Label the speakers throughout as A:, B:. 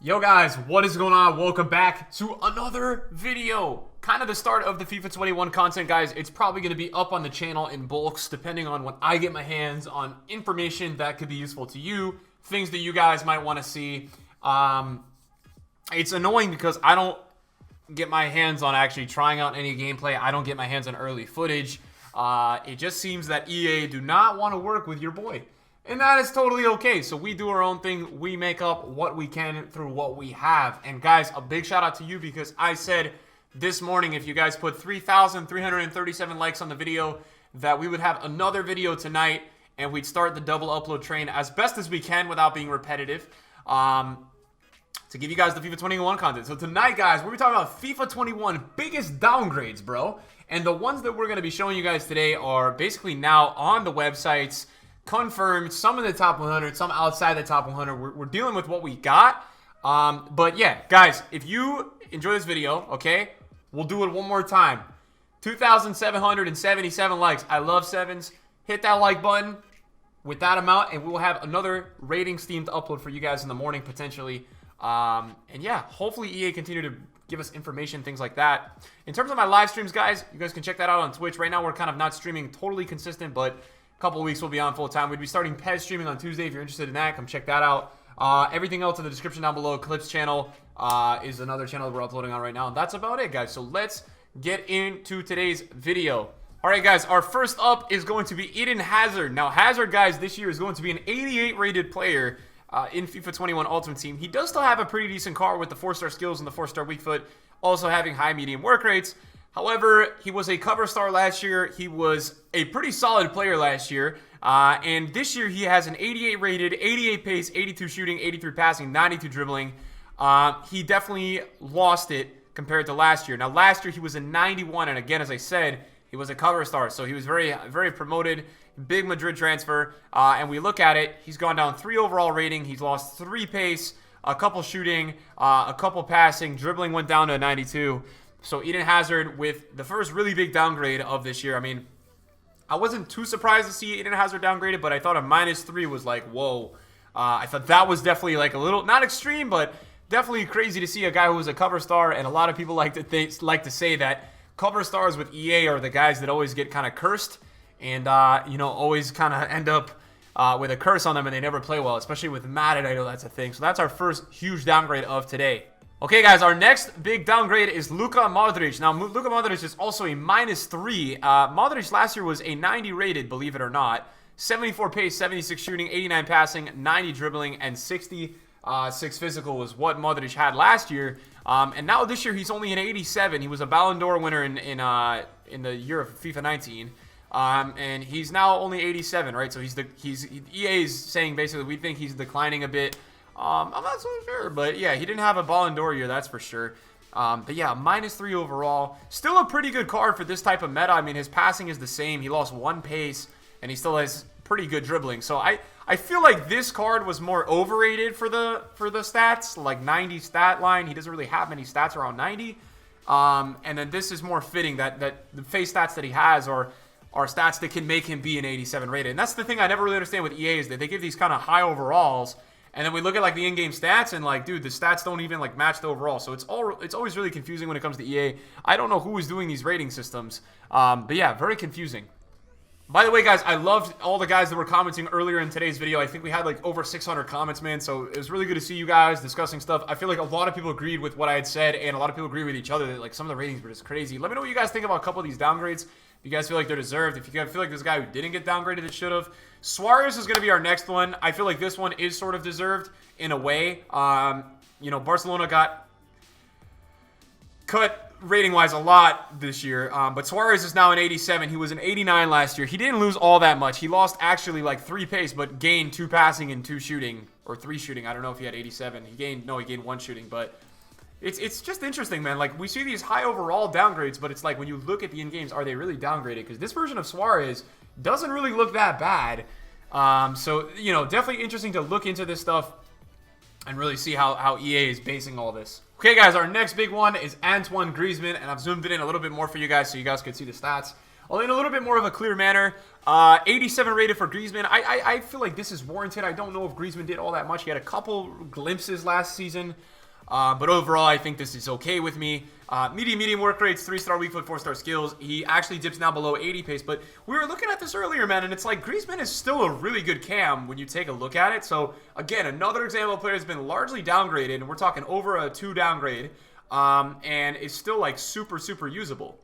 A: Yo guys, what is going on? Welcome back to another video. Kind of the start of the FIFA 21 content, guys. It's probably going to be up on the channel in bulks depending on when I get my hands on information that could be useful to you, things that you guys might want to see. It's annoying because I don't get my hands on actually trying out any gameplay. I don't get my hands on early footage. It just seems that EA do not want to work with your boy. And that is totally okay. So we do our own thing. We make up what we can through what we have. And guys, a big shout out to you because I said this morning if you guys put 3,337 likes on the video that we would have another video tonight and we'd start the double upload train as best as we can without being repetitive to give you guys the FIFA 21 content. So tonight, guys, we're talking about FIFA 21 biggest downgrades, bro. And the ones that we're going to be showing you guys today are basically now on the websites, confirmed, some in the top 100, some outside the top 100. We're dealing with what we got. But yeah, guys, if you enjoy this video, okay, we'll do it one more time. 2,777 likes. I love sevens. Hit that like button with that amount, and we will have another ratings theme to upload for you guys in the morning, potentially. And yeah, hopefully EA continue to give us information, things like that. In terms of my live streams, guys, you guys can check that out on Twitch. Right now, we're kind of not streaming totally consistent, but couple of weeks we'll be on full time. We'd be starting PES streaming on Tuesday. If you're interested in that, come check that out. Everything else in the description down below. Clips channel is another channel that we're uploading on right now. And that's about it, guys. So let's get into today's video. All right, guys, our first up is going to be Eden Hazard. Now, Hazard, guys, this year is going to be an 88 rated player in FIFA 21 Ultimate Team. He does still have a pretty decent card with the 4-star skills and the 4-star weak foot, also having high medium work rates. However, he was a cover star last year. He was a pretty solid player last year. And this year, he has an 88 rated, 88 pace, 82 shooting, 83 passing, 92 dribbling. He definitely lost it compared to last year. Now, last year, he was a 91. And again, as I said, he was a cover star. So he was very, very promoted. Big Madrid transfer. And we look at it. He's gone down 3 overall rating. He's lost 3 pace, a couple shooting, a couple passing. Dribbling went down to a 92. So Eden Hazard with the first really big downgrade of this year. I mean, I wasn't too surprised to see Eden Hazard downgraded, but I thought a -3 was like, whoa. I thought that was definitely like a little, not extreme, but definitely crazy to see a guy who was a cover star. And a lot of people like to say that cover stars with EA are the guys that always get kind of cursed and, you know, always kind of end up with a curse on them and they never play well, especially with Madden. I know that's a thing. So that's our first huge downgrade of today. Okay, guys, our next big downgrade is Luka Modric. Now, Luka Modric is also a -3. Modric last year was a 90 rated, believe it or not. 74 pace, 76 shooting, 89 passing, 90 dribbling, and 66 physical was what Modric had last year. And now this year, he's only an 87. He was a Ballon d'Or winner in the year of FIFA 19. And he's now only 87, right? So EA is saying basically we think he's declining a bit. I'm not so sure, but yeah, he didn't have a Ballon d'Or year, that's for sure. But yeah, -3 overall. Still a pretty good card for this type of meta. I mean, his passing is the same. He lost 1 pace, and he still has pretty good dribbling. So I feel like this card was more overrated for the stats, like 90 stat line. He doesn't really have many stats around 90. And then this is more fitting that the face stats that he has are stats that can make him be an 87 rated. And that's the thing I never really understand with EA is that they give these kind of high overalls. And then we look at like the in-game stats and like, dude, the stats don't even like match the overall. So it's always really confusing when it comes to EA. I don't know who is doing these rating systems. But yeah, very confusing. By the way, guys, I loved all the guys that were commenting earlier in today's video. I think we had like over 600 comments, man. So it was really good to see you guys discussing stuff. I feel like a lot of people agreed with what I had said and a lot of people agree with each other that like some of the ratings were just crazy. Let me know what you guys think about a couple of these downgrades. If you guys feel like they're deserved. If you guys feel like this guy who didn't get downgraded that should have. Suarez is going to be our next one. I feel like this one is sort of deserved in a way. You know, Barcelona got cut rating-wise a lot this year. But Suarez is now an 87. He was an 89 last year. He didn't lose all that much. He lost actually like 3 pace, but gained 2 passing and 2 shooting. Or 3 shooting. I don't know if he had 87. He gained 1 shooting. But it's just interesting, man. Like, we see these high overall downgrades, but it's like when you look at the in-games, are they really downgraded? Because this version of Suarez doesn't really look that bad. So, you know, definitely interesting to look into this stuff and really see how EA is basing all this. Okay, guys, our next big one is Antoine Griezmann, and I've zoomed it in a little bit more for you guys so you guys can see the stats. Although in a little bit more of a clear manner. 87 rated for Griezmann. I feel like this is warranted. I don't know if Griezmann did all that much. He had a couple glimpses last season. But overall, I think this is okay with me. Medium work rates, 3-star weak foot, 4-star skills. He actually dips now below 80 pace. But we were looking at this earlier, man, and it's like Griezmann is still a really good cam when you take a look at it. So, again, another example of player has been largely downgraded, and we're talking over a 2 downgrade, and it's still, like, super usable,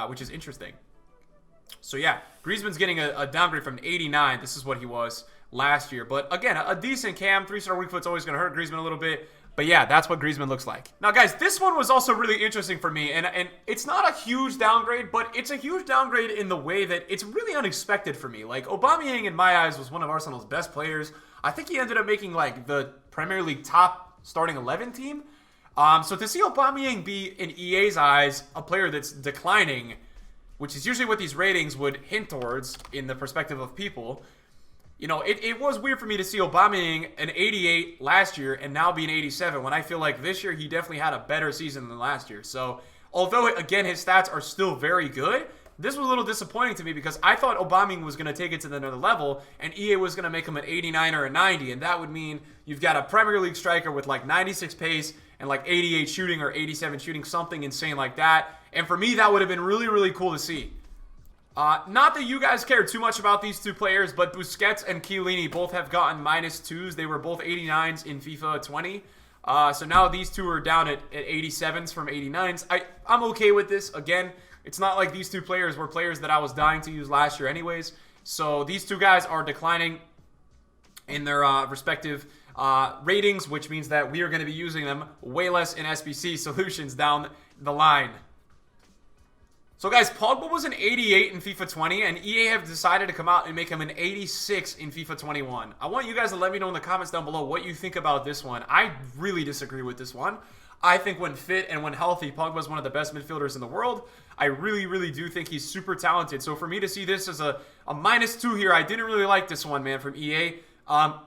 A: which is interesting. So, yeah, Griezmann's getting a downgrade from 89. This is what he was last year. But, again, a decent cam. 3-star weak foot's always going to hurt Griezmann a little bit. But yeah, that's what Griezmann looks like. Now, guys, this one was also really interesting for me. And it's not a huge downgrade, but it's a huge downgrade in the way that it's really unexpected for me. Like, Aubameyang, in my eyes, was one of Arsenal's best players. I think he ended up making, like, the Premier League top starting 11 team. So to see Aubameyang be, in EA's eyes, a player that's declining, which is usually what these ratings would hint towards in the perspective of people, you know, it was weird for me to see Aubameyang an 88 last year and now be an 87 when I feel like this year he definitely had a better season than last year. So, although, again, his stats are still very good, this was a little disappointing to me because I thought Aubameyang was going to take it to another level and EA was going to make him an 89 or a 90, and that would mean you've got a Premier League striker with like 96 pace and like 88 shooting or 87 shooting, something insane like that. And for me, that would have been really cool to see. Not that you guys care too much about these two players, but Busquets and Chiellini both have gotten -2s. They were both 89s in FIFA 20. So now these two are down at 87s from 89s. I'm okay with this. Again, it's not like these two players were players that I was dying to use last year anyways. So these two guys are declining in their respective ratings, which means that we are going to be using them way less in SBC solutions down the line. So, guys, Pogba was an 88 in FIFA 20, and EA have decided to come out and make him an 86 in FIFA 21. I want you guys to let me know in the comments down below what you think about this one. I really disagree with this one. I think when fit and when healthy, Pogba is one of the best midfielders in the world. I really do think he's super talented. So, for me to see this as a -2 here, I didn't really like this one, man, from EA.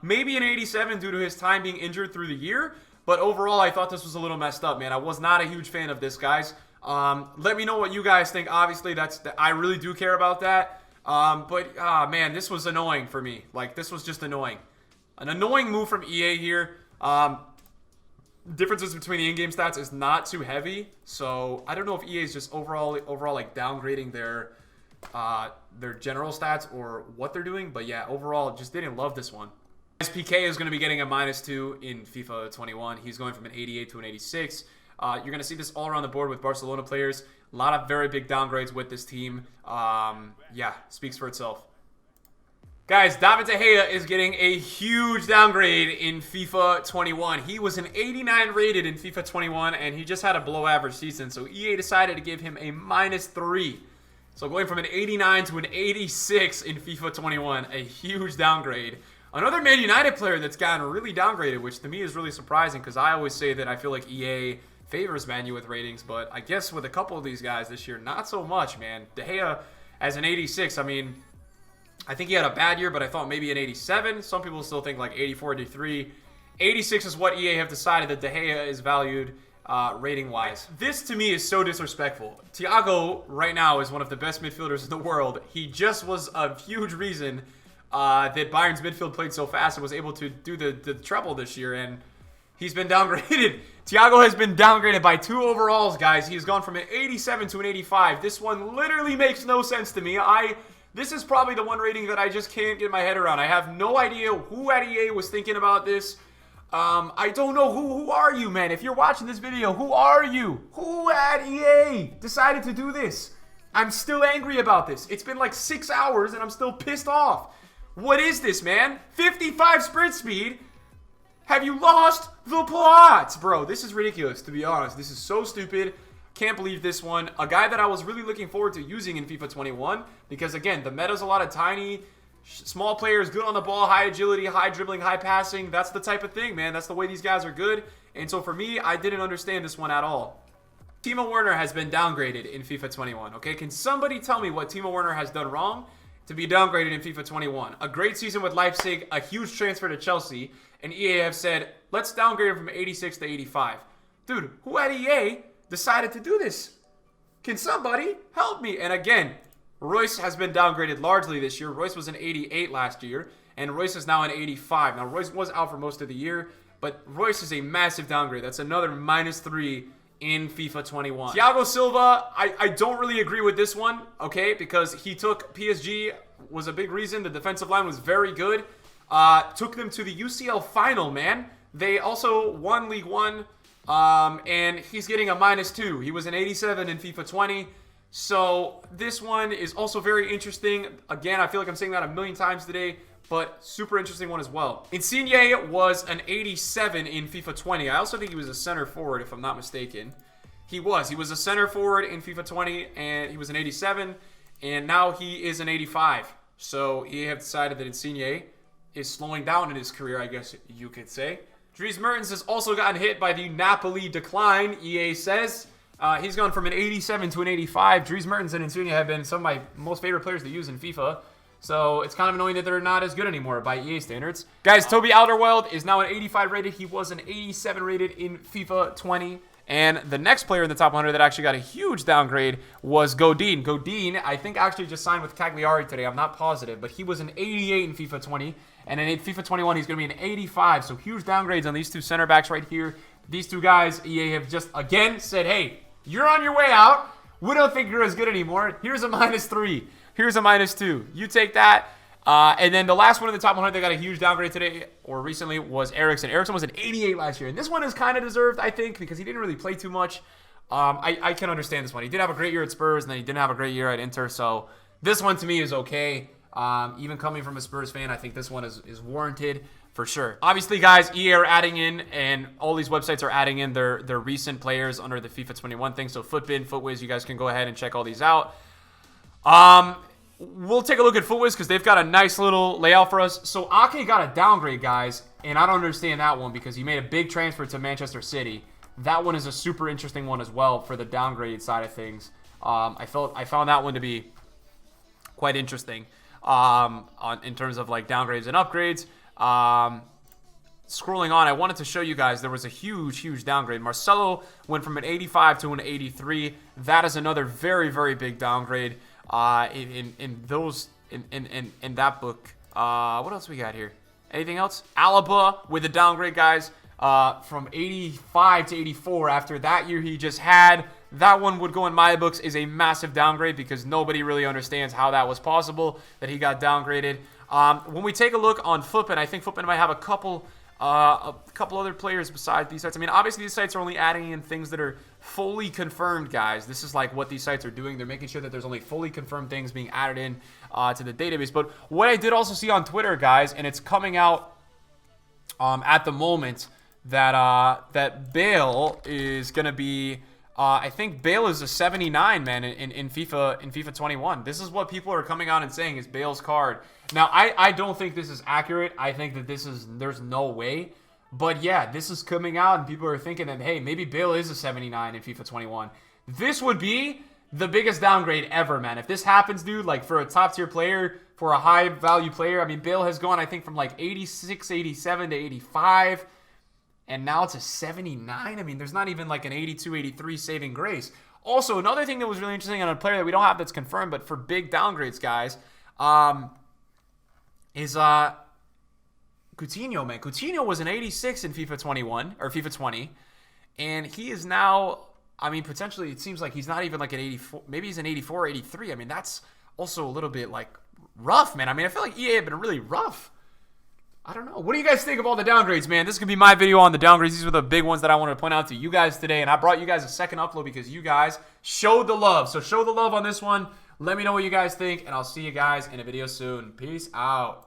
A: Maybe an 87 due to his time being injured through the year, but overall, I thought this was a little messed up, man. I was not a huge fan of this, guys. Let me know what you guys think. Obviously, I really do care about that. Man, this was annoying for me. Like, this was just annoying. An annoying move from EA here. Differences between the in-game stats is not too heavy. So, I don't know if EA is just overall like downgrading their general stats or what they're doing. But yeah, overall, just didn't love this one. SPK is going to be getting a -2 in FIFA 21. He's going from an 88 to an 86. You're going to see this all around the board with Barcelona players. A lot of very big downgrades with this team. Yeah, speaks for itself. Guys, David De Gea is getting a huge downgrade in FIFA 21. He was an 89 rated in FIFA 21, and he just had a below average season. So EA decided to give him a -3. So going from an 89 to an 86 in FIFA 21, a huge downgrade. Another Man United player that's gotten really downgraded, which to me is really surprising because I always say that I feel like EA favors Man U with ratings, but I guess with a couple of these guys this year, not so much, man. De Gea as an 86, I mean, I think he had a bad year, but I thought maybe an 87. Some people still think like 84, 83. 86 is what EA have decided that De Gea is valued rating-wise. This, to me, is so disrespectful. Thiago, right now, is one of the best midfielders in the world. He just was a huge reason that Bayern's midfield played so fast and was able to do the treble this year, and he's been downgraded. Thiago has been downgraded by 2 overalls, guys. He's gone from an 87 to an 85. This one literally makes no sense to me. This is probably the one rating that I just can't get my head around. I have no idea who at EA was thinking about this. I don't know who are you, man? If you're watching this video, who are you? Who at EA decided to do this? I'm still angry about this. It's been like 6 hours and I'm still pissed off. What is this, man? 55 sprint speed? Have you lost the plot? Bro, this is ridiculous, to be honest. This is so stupid. Can't believe this one. A guy that I was really looking forward to using in FIFA 21 because, again, the meta's a lot of tiny, small players, good on the ball, high agility, high dribbling, high passing. That's the type of thing, man. That's the way these guys are good. And so for me, I didn't understand this one at all. Timo Werner has been downgraded in FIFA 21, okay? Can somebody tell me what Timo Werner has done wrong to be downgraded in FIFA 21? A great season with Leipzig, a huge transfer to Chelsea, and EA have said, let's downgrade him from 86 to 85. Dude, who at EA decided to do this? Can somebody help me? And again, Royce has been downgraded largely this year. Royce was an 88 last year, and Royce is now an 85. Now, Royce was out for most of the year, but Royce is a massive downgrade. That's another -3 in FIFA 21. Thiago Silva, I don't really agree with this one, okay, because he took PSG, was a big reason. The defensive line was very good. Took them to the UCL final, man. They also won League One, and he's getting a -2. He was an 87 in FIFA 20. So this one is also very interesting. Again, I feel like I'm saying that a million times today, but super interesting one as well. Insigne was an 87 in FIFA 20. I also think he was a center forward, if I'm not mistaken. He was a center forward in FIFA 20, and he was an 87, and now he is an 85. So he have decided that Insigne is slowing down in his career, I guess you could say. Dries Mertens has also gotten hit by the Napoli decline, EA says. He's gone from an 87 to an 85. Dries Mertens and Insigne have been some of my most favorite players to use in FIFA. So it's kind of annoying that they're not as good anymore by EA standards. Guys, Toby Alderweireld is now an 85 rated. He was an 87 rated in FIFA 20. And the next player in the top 100 that actually got a huge downgrade was Godin. Godin, I think, actually just signed with Cagliari today. I'm not positive. But he was an 88 in FIFA 20. And in FIFA 21, he's going to be an 85. So huge downgrades on these two center backs right here. These two guys, EA have just, again, said, hey, you're on your way out. We don't think you're as good anymore. Here's a -3. Here's a -2. You take that. And then the last one in the top 100 that got a huge downgrade today or recently was Eriksen. Eriksen was an 88 last year. And this one is kind of deserved, I think, because he didn't really play too much. I can understand this one. He did have a great year at Spurs, and then he didn't have a great year at Inter. So this one to me is okay. Even coming from a Spurs fan, I think this one is warranted for sure. Obviously, guys, EA are adding in, and all these websites are adding in their recent players under the FIFA 21 thing. So Footbin, Footwiz, you guys can go ahead and check all these out. We'll take a look at Footwiz because they've got a nice little layout for us. So Ake got a downgrade, guys, and I don't understand that one because he made a big transfer to Manchester City. That one is a super interesting one as well for the downgrade side of things. I found that one to be quite interesting in terms of like downgrades and upgrades. Scrolling on, I wanted to show you guys there was a huge downgrade. Marcelo went from an 85 to an 83. That is another very, very big downgrade in that book. What else we got here? Anything else? Alaba with a downgrade, guys, from 85 to 84 after that year he just had. That one would go in my books is a massive downgrade because nobody really understands how that was possible that he got downgraded. When we take a look on Footbin, I think Footbin might have a couple other players besides these sites. I mean, obviously these sites are only adding in things that are fully confirmed, guys. This is like what these sites are doing. They're making sure that there's only fully confirmed things being added in to the database. But what I did also see on Twitter, guys, and it's coming out at the moment that Bale is going to be. I think Bale is a 79, man, in FIFA 21. This is what people are coming out and saying is Bale's card. Now, I don't think this is accurate. I think that there's no way. But yeah, this is coming out and people are thinking that, hey, maybe Bale is a 79 in FIFA 21. This would be the biggest downgrade ever, man. If this happens, dude, like for a top tier player, for a high value player, I mean, Bale has gone, I think, from like 86, 87 to 85. And now it's a 79. I mean, there's not even like an 82, 83 saving grace. Also, another thing that was really interesting on a player that we don't have that's confirmed, but for big downgrades, guys, is Coutinho, man. Coutinho was an 86 in FIFA 21, or FIFA 20, and he is now, I mean, potentially, it seems like he's not even like an 84, maybe he's an 84 or 83. I mean, that's also a little bit like rough, man. I mean, I feel like EA have been really rough. I don't know. What do you guys think of all the downgrades, man? This could be my video on the downgrades. These were the big ones that I wanted to point out to you guys today. And I brought you guys a second upload because you guys showed the love. So show the love on this one. Let me know what you guys think. And I'll see you guys in a video soon. Peace out.